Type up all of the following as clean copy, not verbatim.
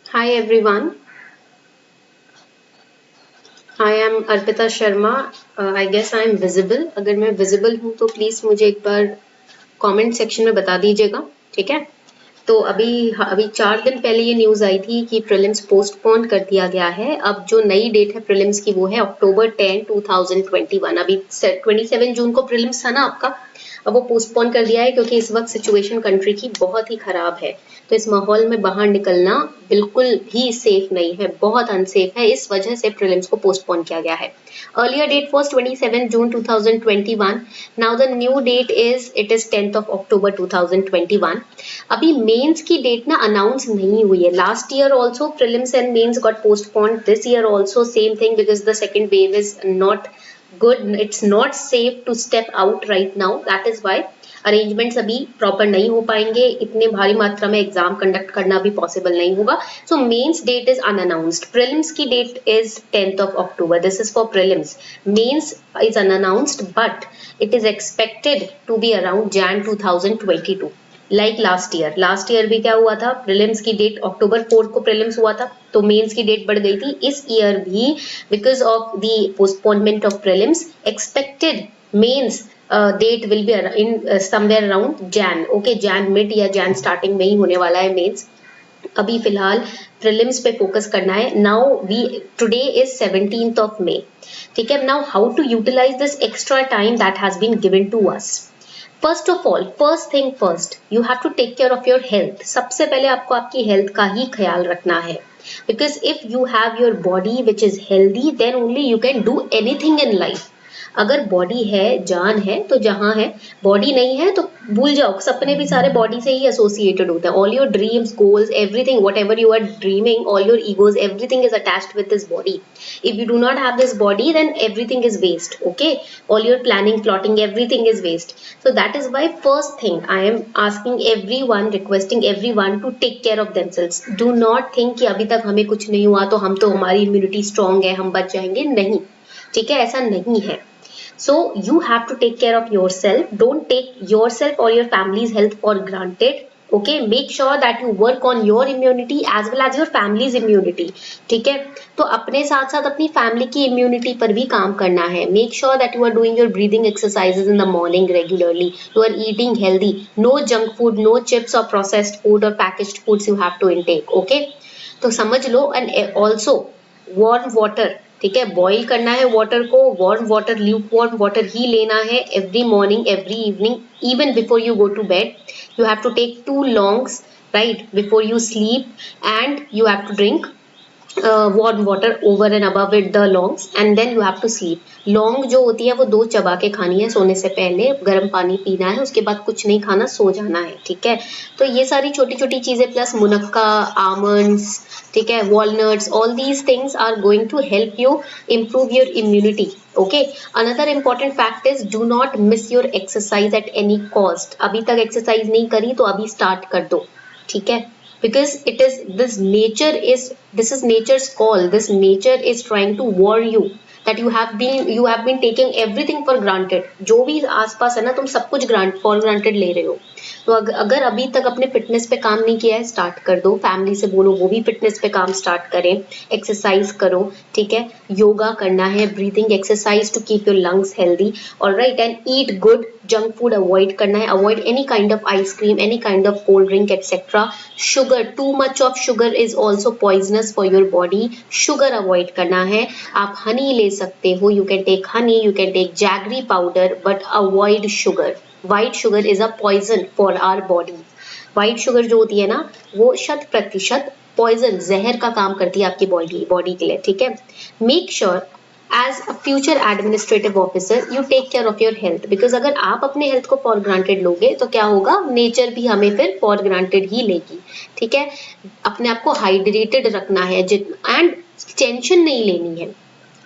Hi everyone, I am Arpita Sharma. I guess I am visible. अगर मैं visible हूँ तो please मुझे एक बार comment section में बता दीजिएगा, ठीक है? तो अभी 4 दिन पहले ये न्यूज़ आई थी कि प्रीलिम्स पोस्टपोन कर दिया गया है। अब जो नई डेट है प्रीलिम्स की वो है October 10, 2021। अभी 27 जून को प्रीलिम्स था ना आपका, अब वो पोस्टपोन कर दिया है क्योंकि इस वक्त सिचुएशन कंट्री की बहुत ही खराब है। तो इस माहौल में बाहर निकलना बिल्कुल भी सेफ नहीं है, बहुत अनसेफ है। इस वजह से प्रीलिम्स को पोस्टपोन किया गया है। Earlier date was 27 June 2021. Now the new date is 10th of October 2021. अभी मेंस की डेट ना अनाउंस नहीं हुई है। Last year also prelims and mains got postponed, this year also same thing because the second wave is not good, it's not safe to step out right now, that is why arrangements अभी proper नहीं हो पाएंगे। इतने भारी मात्रा में exam conduct करना भी पॉसिबल नहीं होगा। So mains date is unannounced, prelims की date is 10th of October, this is for prelims. Mains is unannounced but it is expected to be around Jan 2022। Like last year भी क्या हुआ था, prelims की date October 4 को prelims हुआ था, तो मेंस की डेट बढ़ गई थी। इस ईयर भी because of the postponement of prelims expected mains date will be in somewhere around Jan, okay, Jan mid या जैन स्टार्टिंग में ही होने वाला है मेंस। अभी फिलहाल प्रीलिम्स पे फोकस करना है। Now we today is 17th of May, ठीक है। Now how to utilise this extra time that has been given to us. First of all, first thing first, you have to take care of your health. सबसे पहले आपको आपकी health का ही ख्याल रखना है, because if you have your body which is healthy then only you can do anything in life. अगर body है, जान है तो जहां है, बॉडी नहीं है तो भूल जाओ। सपने भी सारे बॉडी से ही एसोसिएटेड होते हैं। All your dreams, goals, everything, whatever you are dreaming, all your egos, everything is attached with this body. If you do not have this body then everything is waste, okay. All your planning, plotting, everything is waste. So that is why first thing I am asking everyone, requesting everyone to take care of themselves. Do not think कि अभी तक हमें कुछ नहीं हुआ तो हम तो हमारी इम्यूनिटी स्ट्रांग है, हम बच जाएंगे, नहीं, ठीक है, ऐसा नहीं है। So you have to take care of yourself. Don't take yourself or your family's health for granted. Okay, make sure that you work on your immunity as well as your family's immunity. ठीक है, तो अपने साथ साथ अपनी family की immunity पर भी काम करना है। Make sure that you are doing your breathing exercises in the morning regularly, you are eating healthy, no junk food, no chips और प्रोसेस्ड फूड और packaged foods you have to intake, okay. तो समझ लो। And also warm water, ठीक है, boil करना है water को, warm water, lukewarm water ही लेना है every morning, every evening, even before you go to bed. You have to take 2 longs right before you sleep and you have to drink warm water over and above it the longs and then you have to sleep. लौंग जो होती है वो 2 चबा के खानी है सोने से पहले, गर्म पानी पीना है, उसके बाद कुछ नहीं खाना, सो जाना है, ठीक है। तो ये सारी छोटी छोटी चीजें प्लस मुनक्का, आमंड्स, ठीक है, walnuts, all these things are going to help you improve your immunity, okay. Another important fact is do not miss your exercise at any cost. अभी तक एक्सरसाइज नहीं करी तो अभी स्टार्ट कर दो, ठीक है, because it is this is nature's call. This nature is trying to warn you that you have been taking everything for granted. जो भी आसपास है ना, तुम सब कुछ for granted ले रहे हो। तो अगर अभी तक अपने फिटनेस पे काम नहीं किया है, स्टार्ट कर दो। फैमिली से बोलो वो भी फिटनेस पे काम स्टार्ट करें, एक्सरसाइज करो, ठीक है, योगा करना है, breathing exercise to keep your lungs healthy, alright, and eat good. Junk food avoid करना है, avoid any kind of ice cream, any kind of cold drink etcetera. Sugar, too much of sugar is also poisonous for your body, sugar avoid करना है। आप honey ले सकते हो, you can take honey, you can take jaggery powder, but avoid sugar. White sugar is a poison for our body. White sugar जो होती है ना, वो 100% पॉइजन, जहर का काम करती है आपकी बॉडी के लिए, ठीक है। Make sure as a future administrative officer you take care of your health, because अगर आप अपने हेल्थ को फॉर ग्रांटेड लोगे तो क्या होगा, नेचर भी हमें फिर फॉर ग्रांटेड ही लेगी, ठीक है। अपने आप को हाइड्रेटेड रखना है एंड टेंशन नहीं लेनी है।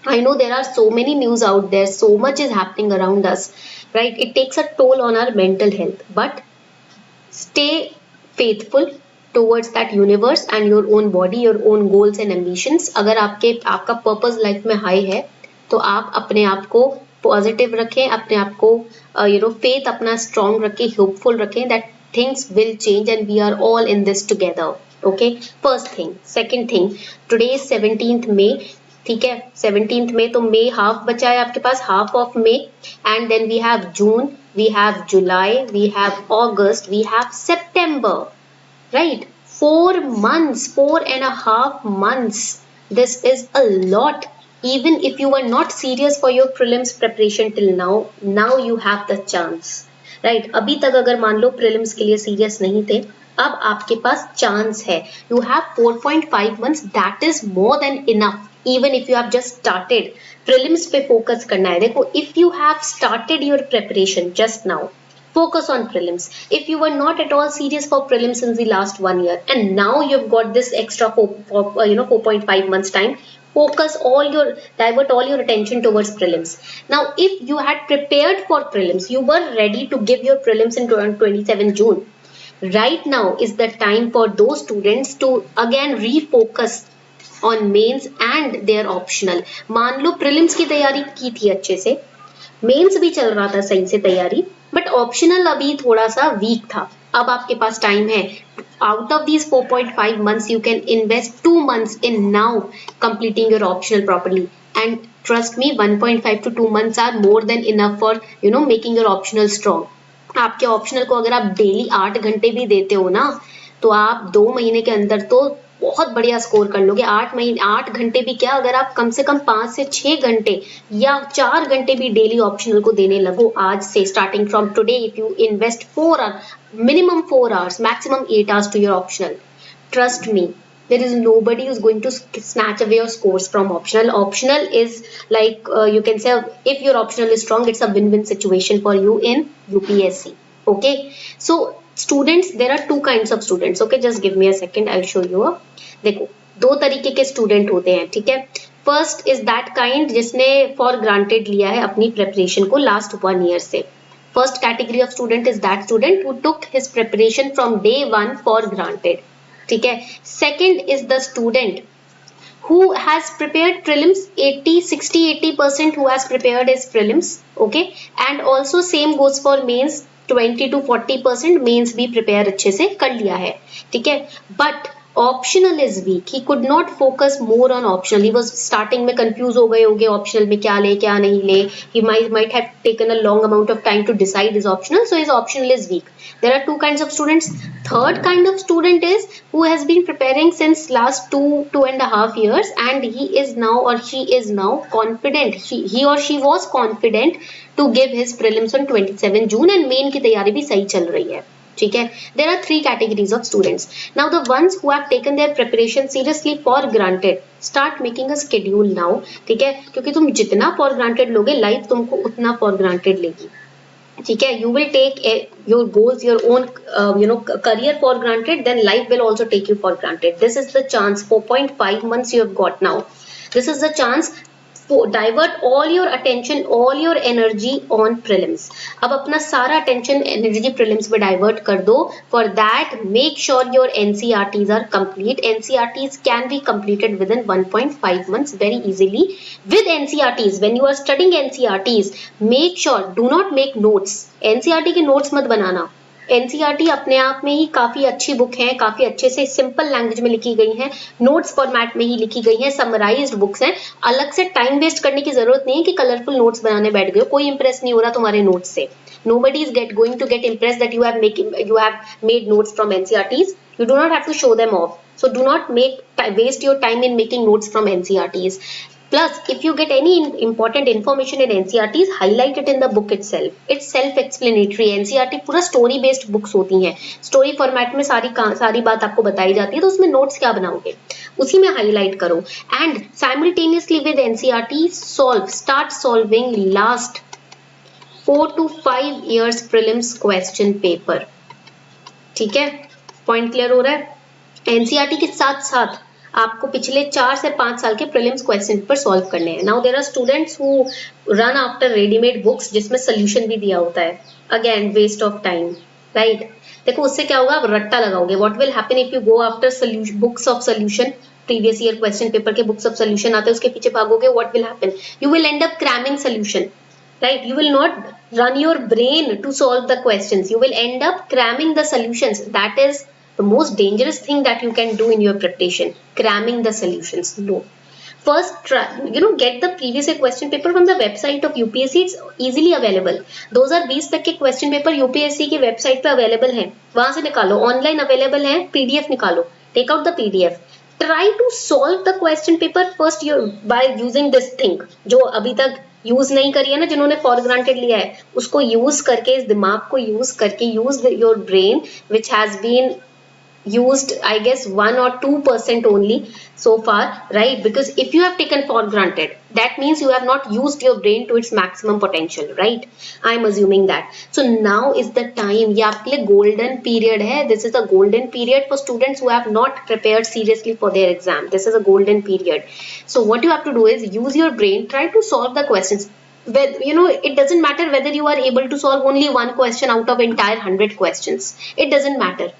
I know there are so many news out there, so much is happening around us, right? It takes a toll on our mental health, but stay faithful towards that universe and your own body, your own goals and ambitions. अगर आपका purpose life में high है तो आप अपने आप को positive रखें, अपने आप को फेथ अपना स्ट्रांग रखें, होपफुल रखें that things will change and we are all in this together. Okay, first thing. Second thing, today is 17th May, ठीक है, 17th May, तो मे हाफ बचा है आपके पास, half of May, and then we have June, we have July, we have August, we have September, right? 4 months, 4.5 months. This is a lot. Even if you were not serious for your prelims preparation till now you have the chance, right? अभी तक अगर मान लो prelims के लिए serious नहीं थे, अब आपके पास chance है. You have 4.5 months. That is more than enough. Even if you have just started, prelims पे focus करना है. देखो, if you have started your preparation just now, focus on prelims. If you were not at all serious for prelims in the last 1 year and now you've got this extra 4.5 months time, divert all your attention towards prelims. Now if you had prepared for prelims, you were ready to give your prelims in 27 June, right now is the time for those students to again refocus on mains and their optional. मान लो prelims की तैयारी की थी अच्छे से, mains भी चल रहा था सही से तैयारी, बट ऑप्शनल अभी थोड़ा सा वीक था. अब आपके पास टाइम है. Out of these 4.5 months you can invest 2 months in now completing your optional properly, and trust me, 1.5 to 2 months are more than enough for making your optional strong. आपके optional को अगर आप daily 8 घंटे भी देते हो ना, तो आप 2 महीने के अंदर तो बहुत बढ़िया स्कोर कर लोगे. 8 घंटे भी क्या, अगर आप कम से कम 5 से 6 घंटे या 4 घंटे भी डेली ऑप्शनल को देने लगो आज से, starting from today, if you invest 4 hours, minimum 4 hours, maximum 8 hours to your optional, trust me, there is nobody who's going to snatch away your scores from optional. Optional is like, you can say, if your optional is strong, it's a win-win situation for you in UPSC. Okay, so students, there are 2 kinds of students. Okay, just give me a second, I'll show you. देखो, 2 तरीके के student होते हैं, ठीक है. First is that kind जिसने for granted लिया है अपनी प्रेपरेशन को लास्ट 1 year से. First category of student is that student who took his preparation from day 1 for granted, ठीक है. Second is the student who has prepared prelims, 60-80% who has prepared his prelims, okay, and also same goes for mains, 20 to 40% mains भी prepare अच्छे से कर लिया है, ठीक है. But optional is week, he could not focus more on optional. He was starting में confuse हो गए होंगे ऑप्शनल में क्या ले क्या नहीं ले. ही might have taken a long amount of time to decide his optional, so his optional is weak. There are 2 kinds of students. Third kind of student is who has been preparing since last 2.5 years and he is now or she is now confident. He or she was confident to give his prelims on 27 June and main की तैयारी भी सही चल रही है, ठीक है. There are 3 categories of students. Now the ones who have taken their preparation seriously for granted, start making a schedule now, ठीक है, क्योंकि तुम जितना for granted लोगे, लाइफ तुमको उतना for granted लेगी, ठीक है. You will take your goals, your own career for granted, then life will also take you for granted. This is the chance. 4.5 months you have got now. This is the chance. Divert all your attention, all your energy on prelims. अब अपना सारा attention energy prelims में divert कर दो. For that, make sure your NCERTs are complete. NCERTs can be completed within 1.5 months very easily. With NCERTs, when you are studying NCERTs, make sure do not make notes. NCERT के notes मत बनाना. NCERT अपने आप में ही काफी अच्छी book है, काफी अच्छे से सिंपल लैंग्वेज में लिखी गई है, नोट्स फॉर्मेट में ही लिखी गई है, समराइज्ड बुक्स हैं. अलग से टाइम वेस्ट करने की जरूरत नहीं है कि कलरफुल नोट्स बनाने बैठ गए. कोई इंप्रेस नहीं हो रहा तुम्हारे नोट्स से. Nobody is going to get impressed that you have made notes from NCERTs. You do not have to show them off. So do not waste your time in making notes from NCERTs. Plus, if you get any important information in NCERTs, highlight it in the book itself. It's self-explanatory. NCERT पूरा story based books होती हैं. Story format में सारी बात आपको बताई जाती है, तो उसमें notes क्या बनाओगे, उसी में highlight करो. And simultaneously with NCERT, start solving last 4 to 5 years prelims question paper. ठीक है, पॉइंट क्लियर हो रहा है. एनसीईआरटी के साथ साथ आपको पिछले 4 से 5 साल के प्रीलिम्स क्वेश्चन पेपर सॉल्व करने हैं. Now there are students who run after readymade books जिसमें सोल्यूशन भी दिया होता है. Again waste of time, right. देखो उससे क्या होगा, आप रट्टा लगाओगे. What will happen if you go after books of solution, previous year question paper के बुक्स ऑफ सोल्यूशन आते हैं, उसके पीछे भागोगे. What will happen, you will end up cramming solution, right? You will not run your brain to solve the questions. You will end up cramming the solutions. That is The most dangerous thing that you can do in your preparation, cramming the solutions. No. First, try, get the previous year question paper from the website of UPSC. It's easily available. 2020 तक के question paper UPSC की website पे available हैं. वहां से निकालो. Online available है. PDF निकालो. Take out the PDF. Try to solve the question paper first by using this thing. जो अभी तक यूज नहीं करी है ना, जिन्होंने फॉर ग्रांटेड लिया है, उसको यूज करके, इस दिमाग को यूज करके, use your brain which has been used I guess 1 or 2% only so far, right? Because if you have taken for granted, that means you have not used your brain to its maximum potential, right? I'm assuming that. So now is the time. ये आपके लिए golden period है. This is a golden period for students who have not prepared seriously for their exam. This is a golden period. So what you have to do is use your brain, try to solve the questions. It doesn't matter whether you are able to solve only one question out of entire 100 questions. It doesn't matter.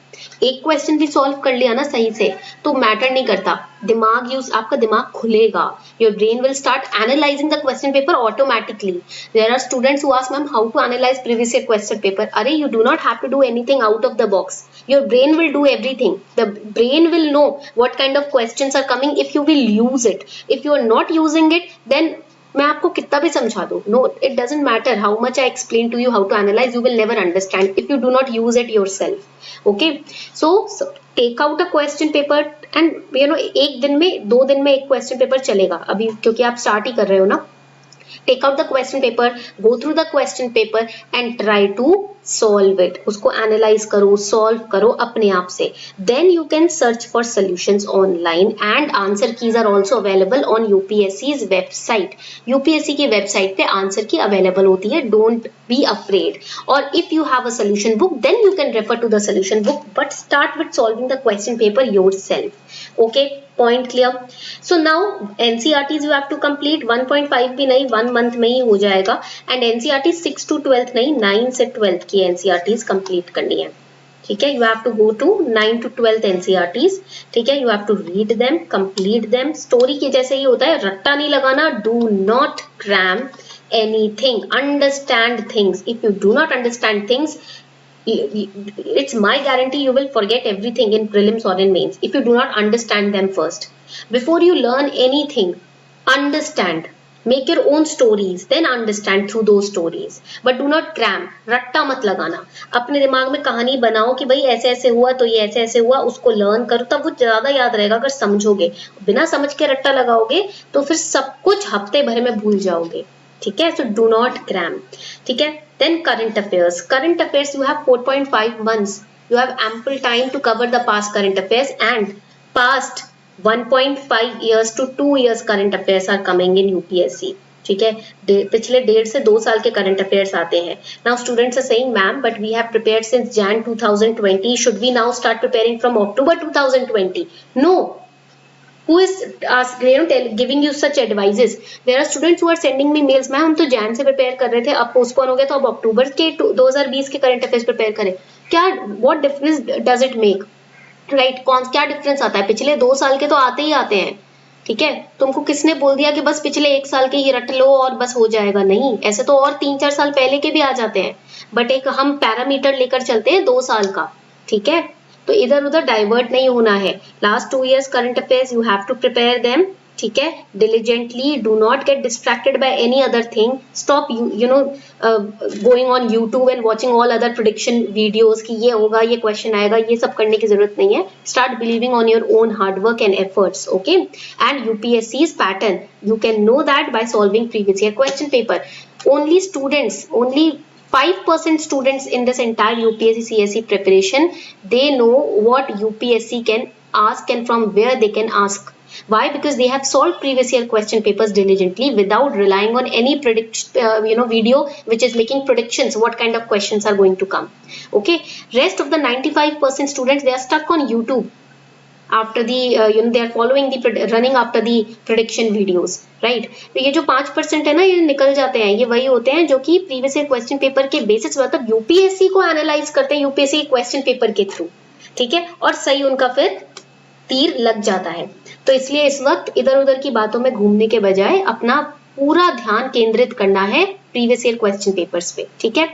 एक question भी solve कर लिया ना सही से तो matter नहीं करता. दिमाग यूज, आपका दिमाग खुलेगा. Your brain will start analysing the question paper automatically. There are students who ask ma'am how to analyse previous year question paper. अरे you do not have to do anything out of the box. Your brain will do everything. The brain will know what kind of questions are coming if you will use it. If you are not using it then मैं आपको कितना भी समझा दूं, no, it doesn't matter how much I explain to you how to analyse, you will never understand if you do not use it yourself. Okay, so take out a question paper and एक दिन में, 2 दिन में एक question paper चलेगा अभी, क्योंकि आप स्टार्ट ही कर रहे हो ना. Take out the question paper, go through the question paper and try to solve it. उसको analyze करो, solve करो अपने आप से. Then you can search for solutions online and answer keys are also available on UPSC's website. UPSC की website पे answer key available होती है. Don't be afraid. Or if you have a solution book, then you can refer to the solution book, but start with solving the question paper yourself. Okay, point clear? So now NCERTs you have to complete 1.5 भी नहीं, 1 month में ही हो जाएगा. And NCERT 6 to 12th नहीं, 9 से 12th की NCERTs complete करनी है. ठीक है, you have to go to 9 to 12th NCERTs. ठीक है, you have to read them, complete them. Story के जैसे ही होता है, रट्टा नहीं लगाना. Do not cram anything. Understand things. If you do not understand things, it's my guarantee you will forget everything in prelims or in mains if you do not understand them first. Before you learn anything, understand, make your own stories, then understand through those stories, but do not cram. रट्टा मत लगाना. अपने दिमाग में कहानी बनाओ कि भाई ऐसे ऐसे हुआ तो ये ऐसे ऐसे हुआ, उसको लर्न करो, तब वो ज्यादा याद रहेगा. अगर समझोगे, बिना समझ के रट्टा लगाओगे तो फिर सब कुछ हफ्ते भर में भूल जाओगे. ठीक है, so do not cram. ठीक है, then current affairs. Current affairs you have 4.5 months. You have ample time to cover the past current affairs and past 1.5 years to 2 years current affairs are coming in UPSC. ठीक है, पिछले 1.5 से 2 साल के current affairs आते हैं. Now students are saying, ma'am, but we have prepared since Jan 2020. Should we now start preparing from October 2020? No. Who is giving you such advices? There are students who are sending me mails, ma'am हम तो जैन से prepare कर रहे थे, अब postpone हो गया तो अब अक्टूबर के 2020 के करंट अफेयर्स प्रिपेयर करें. क्या, what difference does it make? Right, क्या डिफरेंस आता है? पिछले 2 साल के तो आते ही आते हैं. ठीक है, तुमको किसने बोल दिया कि बस पिछले 1 साल के ही रट लो और बस हो जाएगा? नहीं, ऐसे तो और 3-4 साल पहले के भी आ जाते हैं, बट एक हम पैरामीटर लेकर चलते हैं 2 साल का. ठीक है, तो इधर उधर डाइवर्ट नहीं होना है. Last 2 years current affairs you have to prepare them. ठीक है, diligently, do not get distracted by any other thing. Stop going on YouTube and watching all other prediction videos कि ये होगा, ये question आएगा, ये सब करने की जरूरत नहीं है. Start believing on your own hard work and efforts. Okay, and UPSC's pattern you can know that by solving previous year question paper. Only 5% students in this entire UPSC CSE preparation, they know what UPSC can ask and from where they can ask. Why? Because they have solved previous year question papers diligently without relying on any video which is making predictions what kind of questions are going to come. Okay, rest of the 95% students, they are stuck on YouTube after the they are following the running after the prediction videos, right? तो ये जो 5% है ना, ये निकल जाते हैं. ये वही होते हैं जो कि प्रीवियस ईयर क्वेश्चन पेपर के बेसिस, मतलब यूपीएससी को एनालाइज करते हैं यूपीएससी क्वेश्चन पेपर के थ्रू. ठीक है, और सही उनका फिर तीर लग जाता है. तो इसलिए इस वक्त इधर उधर की बातों में घूमने के बजाय अपना पूरा ध्यान केंद्रित करना है प्रीवियस ईयर क्वेश्चन पेपर्स पे. ठीक है,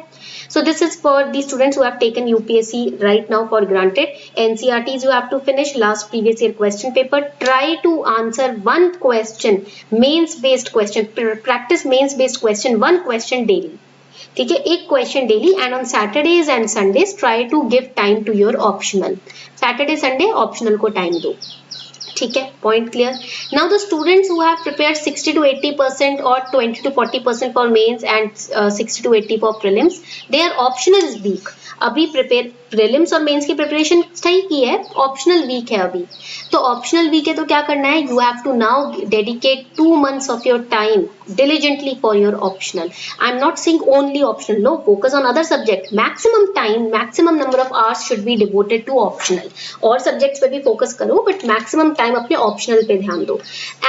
So this is for the students who have taken UPSC right now for granted. NCERTs you have to finish last previous year question paper. Try to answer one question, mains based question, practice mains based question, one question daily. ठीक है, एक question daily. And on Saturdays and Sundays try to give time to your optional. Saturday Sunday optional को time दो. ठीक है, point clear. Now the students who have prepared 60 to 80% और 20 to 40% for mains and 60 to 80 for prelims, their optional is weak. अभी prepare prelims और mains की preparation सही की है, ऑप्शनल वीक है अभी. तो ऑप्शनल वीक है तो क्या करना है, you have to now dedicate 2 months of your time diligently for your optional. I'm not saying only optional, no, focus on other subject. Maximum time, maximum number of hours should be devoted to optional. और subjects पे भी focus करो, but maximum time अपने optional पे ध्यान दो.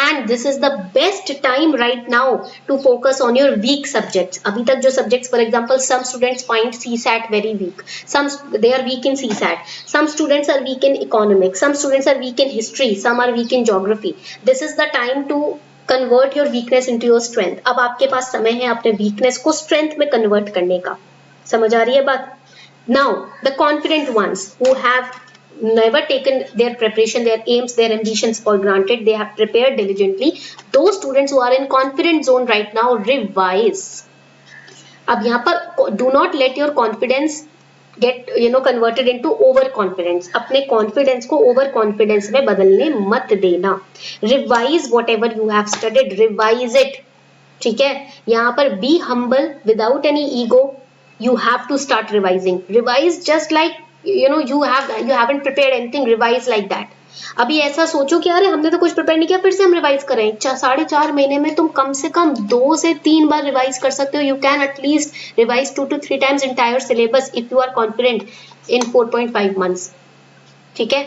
And this is the best time right now to focus on your weak subjects. अभी तक जो subjects, for example, some students find CSAT very weak. Some they are weak in CSAT. Some students are weak in economics. Some students are weak in history. Some are weak in geography. This is the time to convert your weakness into your strength. अब आपके पास समय है अपने weakness को strength में convert करने का. समझ आ रही है बात? Now the confident ones who have never taken their preparation, their aims, their ambitions for granted, they have prepared diligently. Those students who are in confident zone right now, revise. अब यहाँ पर do not let your confidence get converted into over confidence. अपने confidence को over confidence में बदलने मत देना. Revise whatever you have studied, revise it. ठीक है, यहाँ पर be humble without any ego. You have to start revising. Revise just like you haven't prepared anything. Revise like that. अभी ऐसा सोचो कि अरे हमने तो कुछ प्रिपेयर नहीं किया, फिर से हम रिवाइज करें. 4.5 महीने में तुम कम से कम 2 से 3 बार रिवाइज कर सकते हो. You can at least revise 2 to 3 times entire syllabus if you are confident in 4.5 months. ठीक है,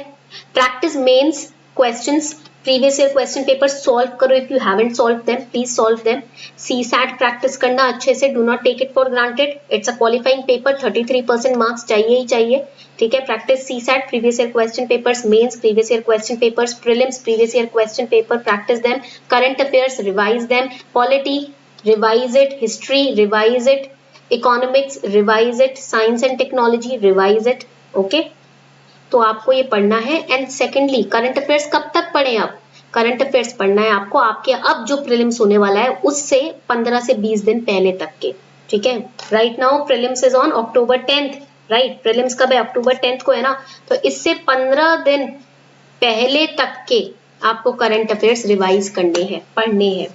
practice mains questions, previous year question paper solve करो. If you haven't solve them, please solve them. CSAT practice करना अच्छे से, do not take it for granted. It's a qualifying paper, 33% marks चाहिए ही चाहिए. ठीक है, practice CSAT, previous year question papers, mains previous year question papers, prelims previous year question paper, practice them. Current affairs revise them. Polity revise it. History revise it. Economics revise it. Science and technology revise it. Okay, तो आपको ये पढ़ना है. And secondly, current affairs कब तक पढ़ें आप? Current affairs पढ़ना है आपको आपके अब जो प्रीलिम्स होने वाला है उससे 15 से 20 दिन पहले तक के. ठीक है, right now prelims is on October 10th. Right, prelims कब है? October 10th को है ना. तो इससे 15 दिन पहले तक के आपको करंट अफेयर्स रिवाइज करने हैं, पढ़ने हैं.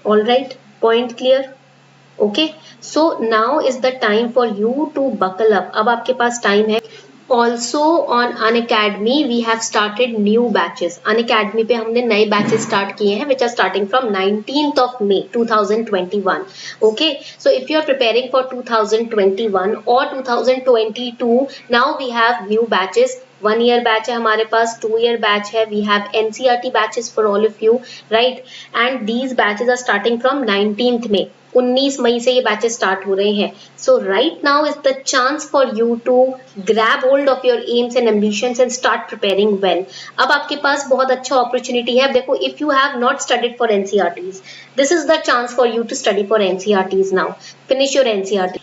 All right, point clear? Okay, so now is the time for you to buckle up. अब आपके पास टाइम है. Also on Unacademy we have started new batches. Unacademy पे हमने नए batches start किए हैं which are starting from 19th of May 2021. Okay, so if you are preparing for 2021 or 2022, now we have new batches. 1 year batch है हमारे पास, 2 year batch है. We have NCERT batches for all of you, right? And these batches are starting from 19th May. 19 मई से ये batches start हो रहे हैं. So right now is the chance for you to grab hold of your aims and ambitions and start preparing well. अब आपके पास बहुत अच्छा अपॉर्चुनिटी है. देखो, if you have not studied for NCERTs, this is the chance for you to study for NCERTs now. Finish your NCERT.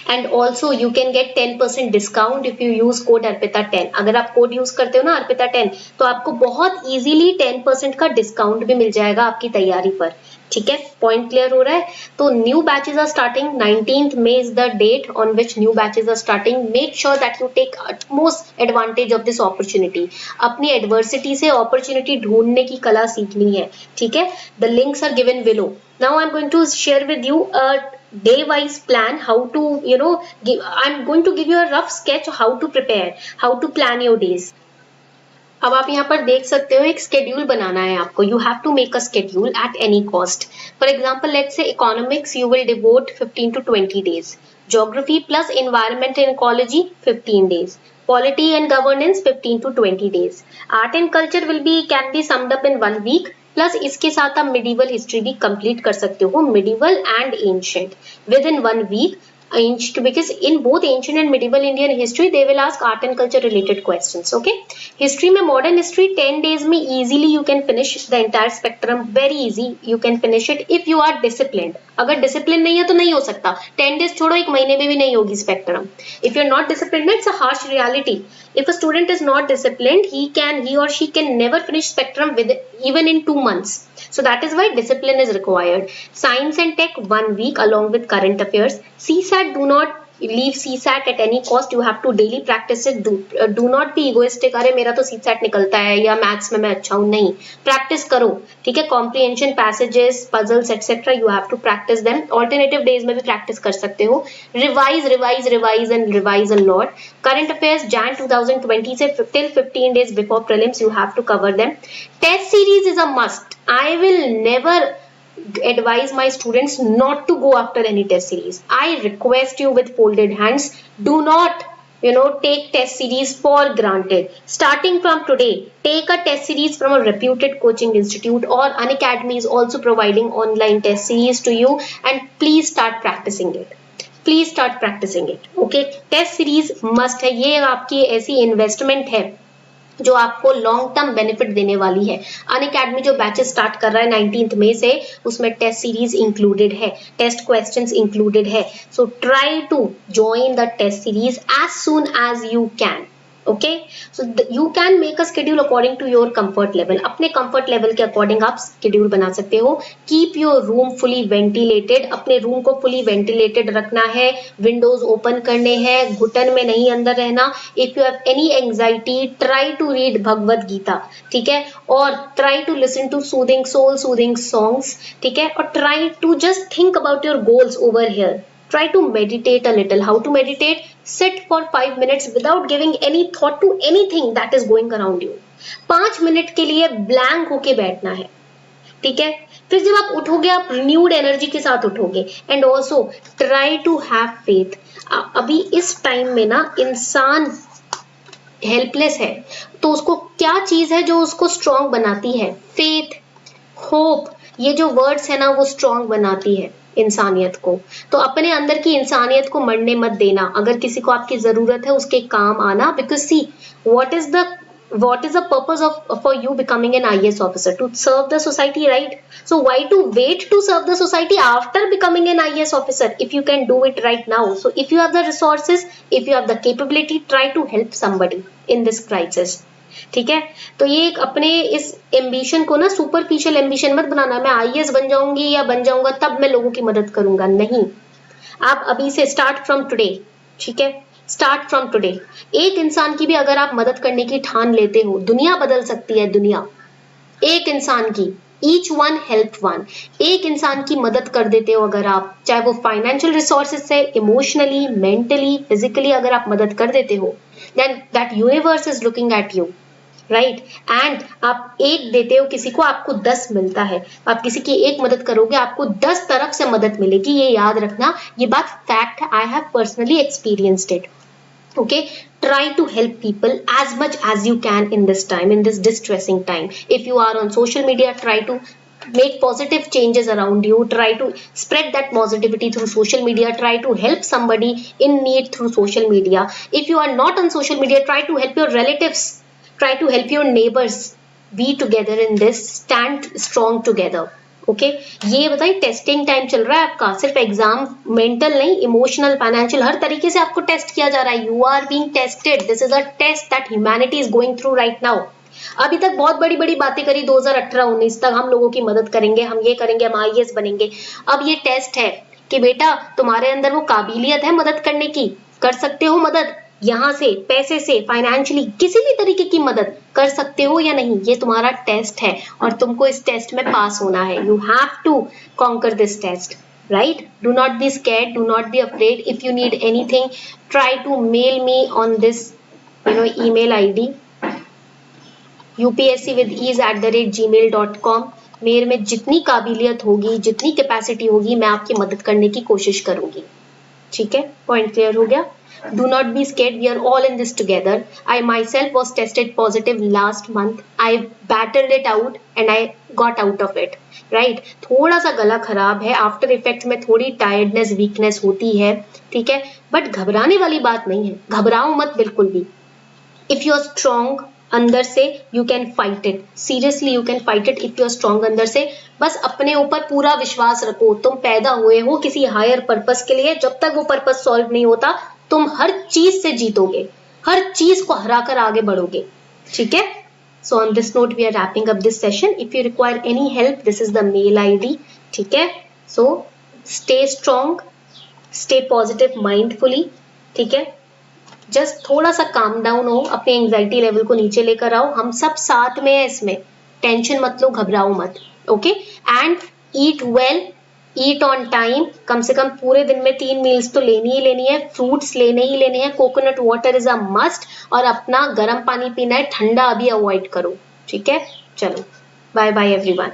And also you can get 10% discount if you use code अर्पिता10. अगर आप code use करते हो ना अर्पिता10, तो आपको बहुत easily 10% का डिस्काउंट भी मिल जाएगा आपकी तैयारी पर. ठीक है, पॉइंट क्लियर हो रहा है? तो new batches are starting. 19th May is the date on which new batches are starting. Make sure that you take utmost advantage of this opportunity. अपनी adversity से opportunity ढूंढने की कला सीखनी है. ठीक है, the links are given below. Now I'm going to share with you a day-wise plan how to I'm going to give you a rough sketch how to prepare, how to plan your days. अब आप यहाँ पर देख सकते हो एक schedule बनाना है आपको. You have to make a schedule at any cost. For example, let's say economics you will devote 15 to 20 days. Geography plus environment and ecology 15 days. Polity and governance 15 to 20 days. Art and culture can be summed up in 1 week. Plus इसके साथ आप medieval history भी complete कर सकते हो, medieval and ancient, within 1 week. because in both ancient and medieval Indian history they will ask art and culture related questions. Okay, history में modern history 10 days में easily you can finish the entire spectrum, very easy you can finish it if you are disciplined. अगर discipline नहीं है तो नहीं हो सकता, 10 days छोड़ो, एक महीने में भी नहीं होगी spectrum. If you're not disciplined, it's a harsh reality. If a student is not disciplined, he or she can never finish spectrum with even in 2 months. So that is why discipline is required. Science and tech 1 week along with current affairs. CSAT, do not leave CSAT at any cost. You have to daily practice it. Do not be egoistic. अरे मेरा तो CSAT निकलता है या maths में मैं अच्छा हूँ, नहीं, प्रैक्टिस करो, ठीक है. Comprehension, passages, puzzles etcetera, you have to practise them. Alternative days में भी प्रैक्टिस कर सकते हो. Revise a lot. Current affairs Jan 2020 से till 15 days before prelims you have to cover them. Test series is a must. I will never advise my students not to go after any test series. I request you with folded hands, do not take test series for granted. Starting from today, take a test series from a reputed coaching institute, or Unacademy is also providing online test series to you, and please start practicing it. Okay, test series must है. ये आपकी ऐसी investment है जो आपको long term benefit देने वाली है. अनअकैडमी जो बैचेस स्टार्ट कर रहा है 19 मई से, उसमें टेस्ट सीरीज इंक्लूडेड है, टेस्ट क्वेश्चंस इंक्लूडेड है. So try to join the test series as soon as you can. Okay, so you can make a schedule according to your comfort level. अपने comfort level के according आप schedule बना सकते हो. Keep your room fully ventilated. अपने room को fully ventilated रखना है, विंडोज ओपन करने हैं, घुटन में नहीं अंदर रहना. If you have any anxiety, try to read Bhagavad Gita, ठीक है, और try to listen to soothing, soul soothing songs, ठीक है, और try to just think about your goals over here. Try to meditate a little. How to meditate? Sit for 5 minutes without giving any thought to anything that is going around you. 5 minute के लिए blank होके बैठना है, ठीक है. फिर जब आप उठोगे, आप रिन्यूड एनर्जी के साथ उठोगे. And also try to have faith. अभी इस टाइम में ना इंसान हेल्पलेस है, तो उसको क्या चीज है जो उसको स्ट्रॉन्ग बनाती है? Faith, hope. ये जो वर्ड्स है ना, वो स्ट्रॉन्ग बनाती है इंसानियत को. तो अपने अंदर की इंसानियत को मरने मत देना. अगर किसी को आपकी जरूरत है, उसके काम आना. Because see, what is the purpose for you becoming an IAS officer? To serve the society, right? So why to wait to serve the society after becoming an IAS officer if you can do it right now? So if you have the resources, if you have the capability, try to help somebody in this crisis. ठीक है, तो ये एक अपने इस ambition को ना superficial ambition मत बनाना. मैं आईएएस बन जाऊंगी या बन जाऊंगा तब मैं लोगों की मदद करूंगा, नहीं. आप अभी से स्टार्ट फ्रॉम टुडे, ठीक है, स्टार्ट फ्रॉम टुडे. एक इंसान की भी अगर आप मदद करने की ठान लेते हो, दुनिया बदल सकती है. दुनिया एक इंसान की, ईच वन हेल्प वन. एक इंसान की मदद कर देते हो अगर आप, चाहे वो फाइनेंशियल रिसोर्सेज से, इमोशनली, मेंटली, फिजिकली अगर आप मदद कर देते हो, then that universe is looking at you, right. And आप एक देते हो किसी को, आपको 10 मिलता है. आप किसी की एक मदद करोगे, आपको 10 तरफ से मदद मिलेगी. ये याद रखना, ये बात फैक्ट है. I have personally experienced it. Okay, try to help people as much as you can in this time, in this distressing time. If you are on social media, try to make positive changes around you. Try to spread that positivity through social media. Try to help somebody in need through social media. If you are not on social media, try to help your relatives. Try to help your neighbors. Be together in this. Stand strong together. ओके, ये बताइए, testing time चल रहा है आपका. सिर्फ exam, mental नहीं, emotional, financial, हर तरीके से आपको टेस्ट किया जा रहा है. You are being tested. This is a test that humanity is going through right now. अभी तक बहुत बड़ी बड़ी बातें करी, 2018-19 तक हम लोगों की मदद करेंगे, हम ये करेंगे, हम आईएएस बनेंगे. अब ये टेस्ट है कि बेटा तुम्हारे अंदर वो काबिलियत है मदद करने की, कर सकते हो मदद. यहाँ से, पैसे से, फाइनेंशियली, किसी भी तरीके की मदद कर सकते हो या नहीं. ये तुम्हारा टेस्ट है और तुमको इस टेस्ट में पास होना है. You have to conquer this test, right? Do not be scared, do not be afraid. If you need anything, try to mail me on this email ID upscwithease@gmail.com. मेरे में जितनी काबिलियत होगी, जितनी कैपेसिटी होगी, मैं आपकी मदद करने की कोशिश करूंगी. ठीक है, पॉइंट क्लियर हो गया। Do not be scared, we are all in this together. I myself was tested positive last month. I battled it out and I got out of it. Right? थोड़ा सा गला खराब है, आफ्टर इफेक्ट में थोड़ी tiredness weakness होती है, ठीक है, बट घबराने वाली बात नहीं है, घबराओ मत बिल्कुल भी। इफ यू आर स्ट्रॉन्ग अंदर से, you can fight it, seriously you can fight it if you are strong अंदर से। बस अपने ऊपर पूरा विश्वास रखो, तुम पैदा हुए हो किसी हायर पर्पस के लिए, जब तक वो पर्पस सॉल्व नहीं होता तुम हर चीज से जीतोगे, हर चीज को हराकर आगे बढ़ोगे, ठीक है। So on this note we are wrapping up this session. If you require any help, this is the mail ID, ठीक है। So stay strong, stay positive mindfully, ठीक है। जस्ट थोड़ा सा काम डाउन हो, अपने एंजाइटी लेवल को नीचे लेकर आओ, हम सब साथ में है इसमें, टेंशन मत लो, घबराओ मत, okay. And eat well, eat on time, कम से कम पूरे दिन में 3 मील्स तो लेनी ही लेनी है, फ्रूट्स लेने ही लेने हैं, coconut water is a must, और अपना गर्म पानी पीना है, ठंडा अभी अवॉइड करो, ठीक है। चलो बाय बाय एवरीवन।